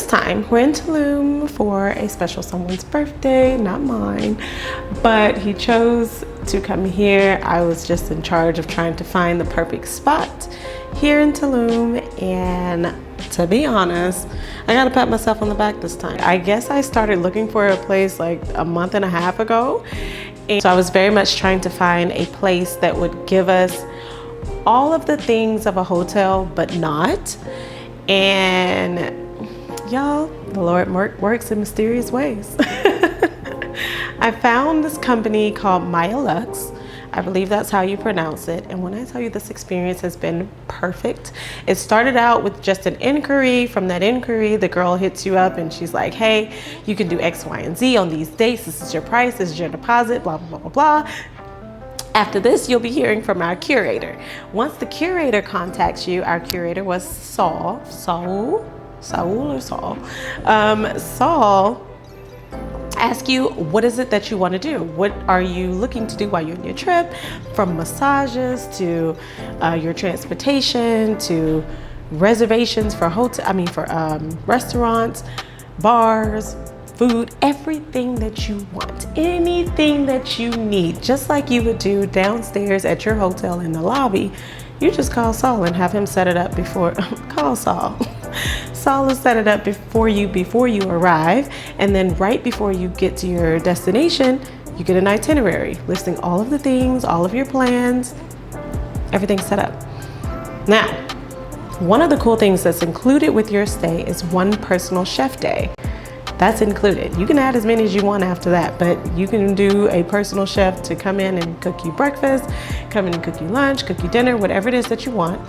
this time we're in Tulum for a special someone's birthday, not mine, but he chose to come here. I was just in charge of trying to find the perfect spot here in Tulum, and to be honest, I gotta pat myself on the back this time. I guess I started looking for a place like a month and a half ago, and so I was very much trying to find a place that would give us all of the things of a hotel but not. And y'all, the Lord works in mysterious ways. I found this company called Luxe. I believe that's how you pronounce it. And when I tell you this experience has been perfect, it started out with just an inquiry. From that inquiry, the girl hits you up and she's like, hey, you can do X, Y, and Z on these dates. This is your price, this is your deposit, blah, blah, blah, blah, blah. After this, you'll be hearing from our curator. Once the curator contacts you, our curator was Saul ask you, what is it that you want to do? What are you looking to do while you're on your trip? From massages to your transportation to reservations for restaurants, bars, food, everything that you want, anything that you need, just like you would do downstairs at your hotel in the lobby. You just call Saul and have him set it up before, call Saul. Saul will set it up before you arrive, and then right before you get to your destination, you get an itinerary listing all of the things, all of your plans, everything's set up. Now, one of the cool things that's included with your stay is one personal chef day. That's included. You can add as many as you want after that, but you can do a personal chef to come in and cook you breakfast, come in and cook you lunch, cook you dinner, whatever it is that you want.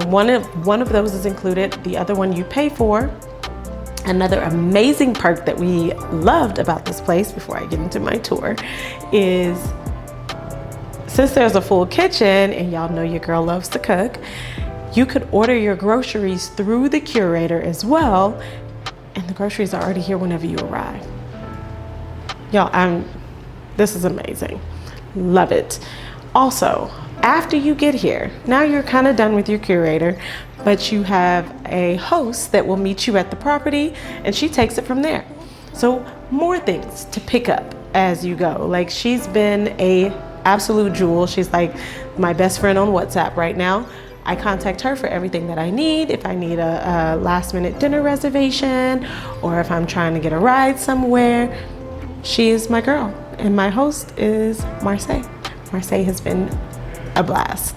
One of those is included. The other one you pay for. Another amazing perk that we loved about this place, before I get into my tour, is since there's a full kitchen, and y'all know your girl loves to cook, you could order your groceries through the curator as well, and the groceries are already here whenever you arrive. Y'all, this is amazing. Love it. Also, after you get here, now you're kind of done with your curator, but you have a host that will meet you at the property, and she takes it from there. So more things to pick up as you go. Like, she's been a absolute jewel. She's like my best friend on WhatsApp right now. I contact her for everything that I need. If I need a last minute dinner reservation, or if I'm trying to get a ride somewhere, she is my girl. And my host is Marseille. Marseille has been a blast.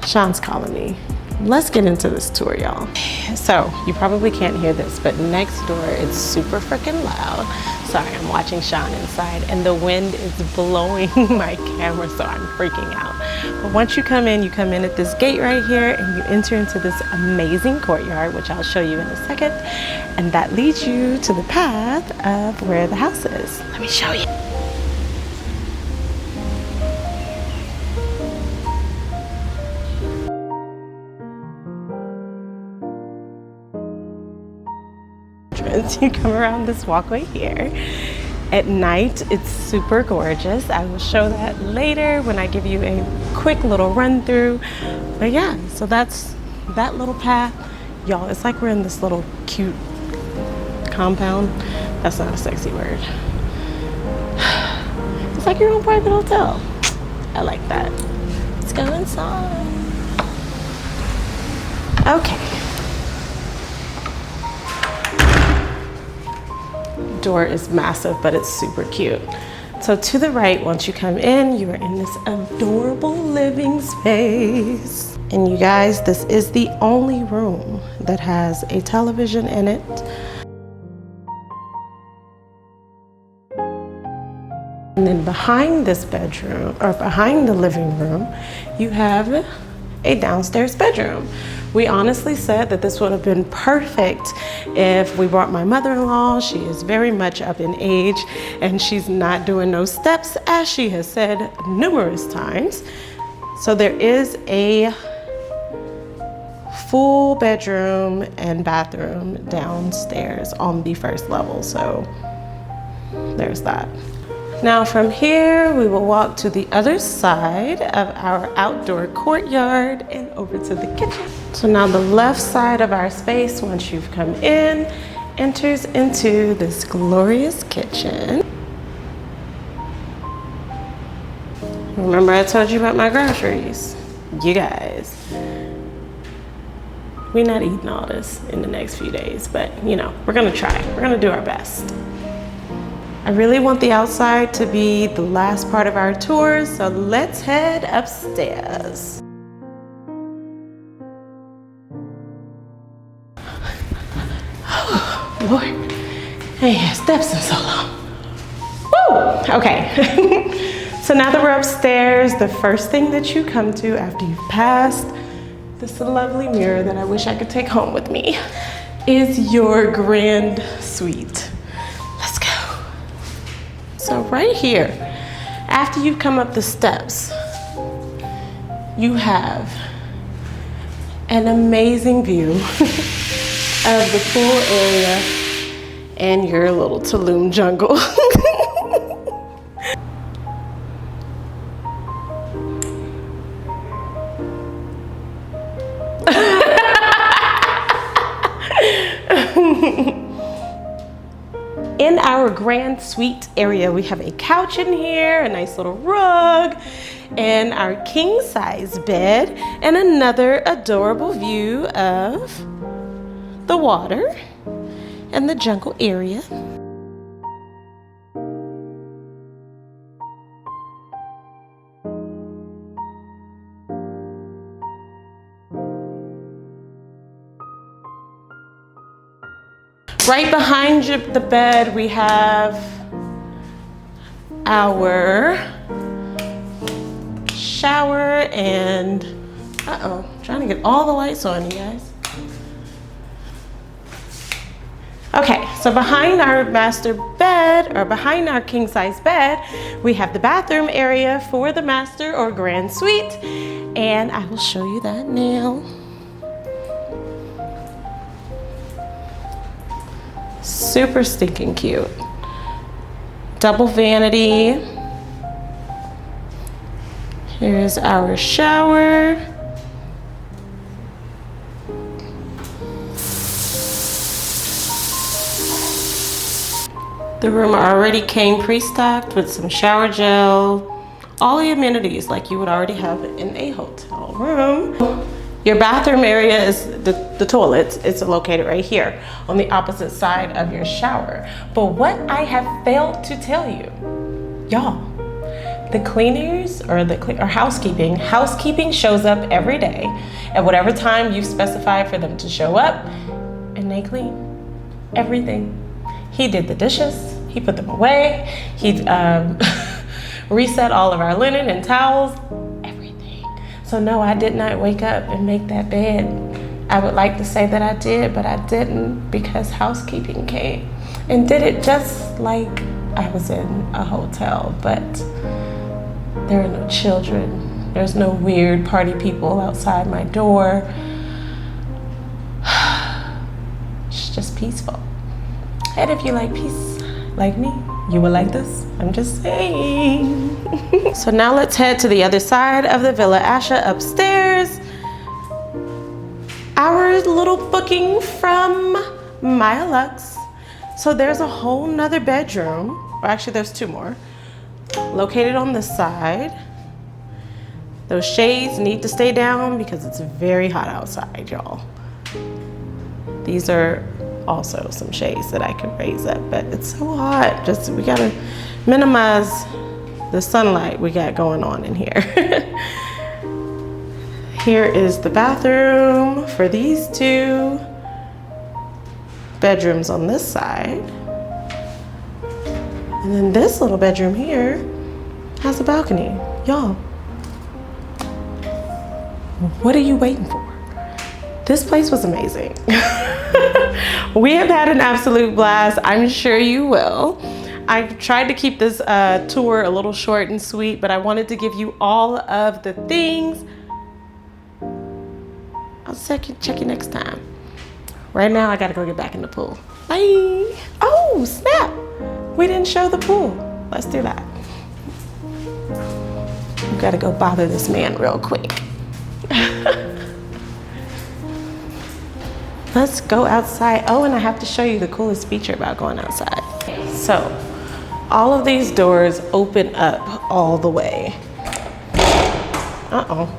Sean's calling me. Let's get into this tour, y'all. So you probably can't hear this, but next door it's super freaking loud. Sorry, I'm watching Sean inside, and the wind is blowing my camera, so I'm freaking out. But once you come in at this gate right here, and you enter into this amazing courtyard, which I'll show you in a second, and that leads you to the path of where the house is. Let me show you. You come around this walkway here. At night, it's super gorgeous. I will show that later when I give you a quick little run through. But yeah, so that's that little path. Y'all, it's like we're in this little cute compound. That's not a sexy word. It's like your own private hotel. I like that. Let's go inside. Okay. Door is massive, but it's super cute. So to the right, once you come in, you are in this adorable living space. And you guys, this is the only room that has a television in it. And then behind this bedroom, or behind the living room, you have a downstairs bedroom. We honestly said that this would have been perfect if we brought my mother-in-law. She is very much up in age, and she's not doing no steps, as she has said numerous times. So there is a full bedroom and bathroom downstairs on the first level. So there's that. Now from here, we will walk to the other side of our outdoor courtyard and over to the kitchen. So now the left side of our space, once you've come in, enters into this glorious kitchen. Remember I told you about my groceries? You guys, we're not eating all this in the next few days, but you know, we're gonna try. We're gonna do our best. I really want the outside to be the last part of our tour, so let's head upstairs. Oh, Lord, I ain't had steps in so long. Woo! Okay. So now that we're upstairs, the first thing that you come to after you've passed this lovely mirror that I wish I could take home with me is your grand suite. Let's go. So right here, after you've come up the steps, you have an amazing view of the pool area and your little Tulum jungle. In our grand suite area, we have a couch in here, a nice little rug, and our king size bed, and another adorable view of the water and the jungle area. Right behind the bed, we have our shower and, trying to get all the lights on, you guys. Okay, so behind our master bed, or behind our king size bed, we have the bathroom area for the master or grand suite, and I will show you that now. Super stinking cute. Double vanity. Here's our shower. The room already came pre-stocked with some shower gel, all the amenities like you would already have in a hotel room. Your bathroom area is the toilets. It's located right here on the opposite side of your shower. But what I have failed to tell you, y'all, the cleaners or housekeeping shows up every day at whatever time you've specified for them to show up, and they clean everything. He did the dishes, he put them away, he reset all of our linen and towels. So no, I did not wake up and make that bed. I would like to say that I did, but I didn't, because housekeeping came and did it just like I was in a hotel. But there are no children. There's no weird party people outside my door. It's just peaceful. And if you like peace, like me, you will like this. I'm just saying. So now let's head to the other side of the Villa Asha upstairs. Our little booking from Maya Luxe. So there's a whole nother bedroom, or actually there's two more, located on this side. Those shades need to stay down because it's very hot outside, y'all. These are also some shades that I can raise up, but it's so hot. Just, we gotta minimize the sunlight we got going on in here. Here is the bathroom for these two bedrooms on this side. And then this little bedroom here has a balcony. Y'all, what are you waiting for? This place was amazing. We have had an absolute blast. I'm sure you will. I've tried to keep this tour a little short and sweet, but I wanted to give you all of the things. I'll check you next time. Right now, I gotta go get back in the pool. Bye. Oh, snap. We didn't show the pool. Let's do that. gotta go bother this man real quick. Let's go outside. Oh, and I have to show you the coolest feature about going outside. So, all of these doors open up all the way. Uh-oh.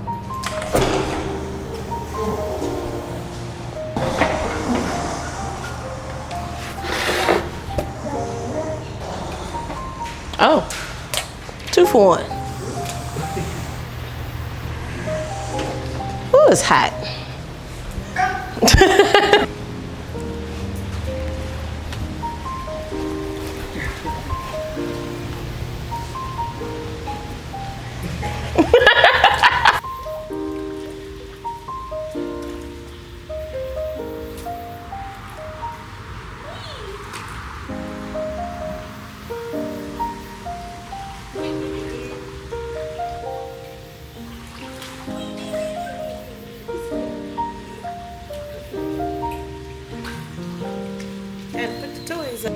Oh, 2 for 1. Ooh, it's hot. And put the toys up.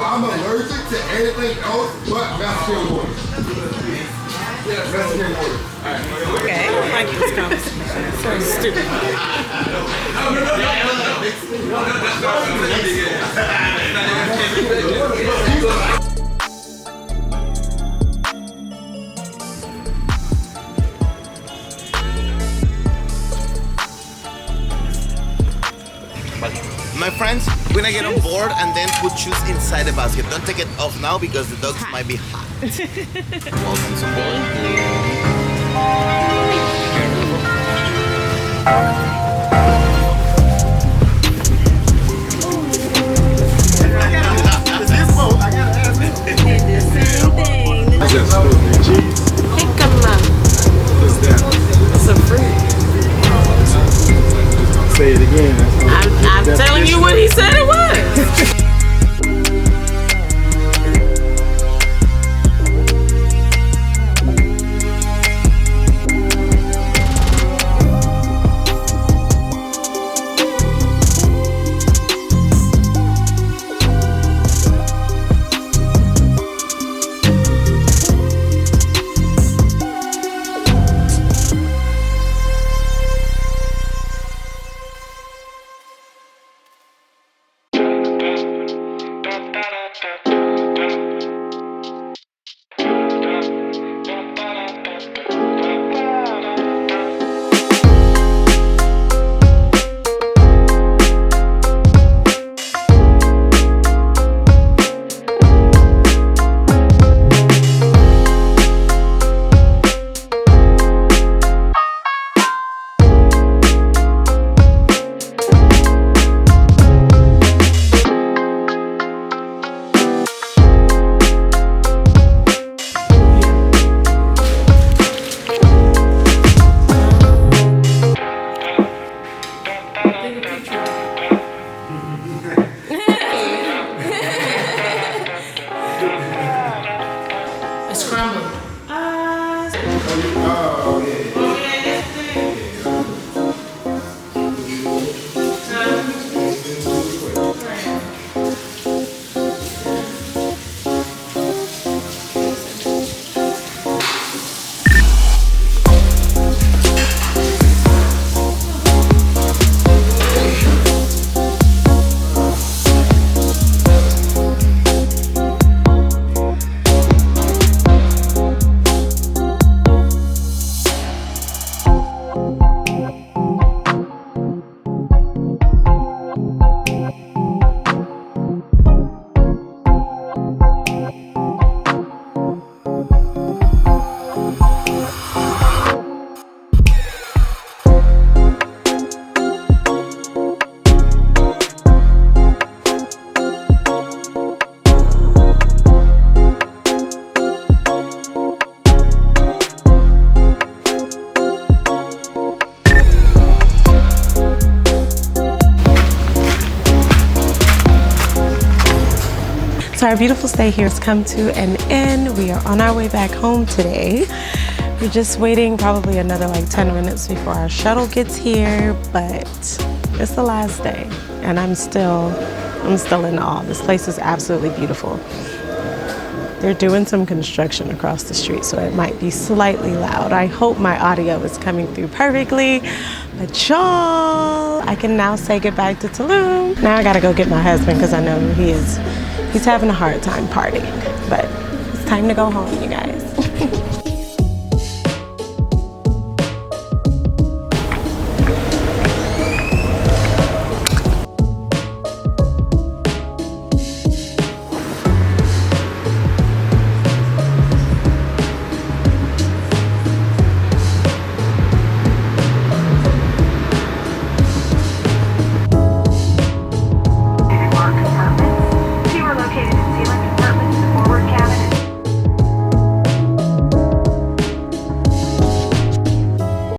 I'm allergic to anything else but Mexican water. Mexican water. Okay, I don't like this conversation. It's so stupid. My friends, we're gonna get on board and then put shoes inside the basket. Don't take it off now because the dogs might be hot. Welcome to board. Say it again. I'm telling you what he said it was. So our beautiful stay here has come to an end. We are on our way back home today. We're just waiting probably another like 10 minutes before our shuttle gets here, but it's the last day and I'm still in awe. This place is absolutely beautiful. They're doing some construction across the street, so it might be slightly loud. I hope my audio is coming through perfectly. But y'all, I can now say goodbye to Tulum. Now I gotta go get my husband because I know he's having a hard time partying. But it's time to go home, you guys.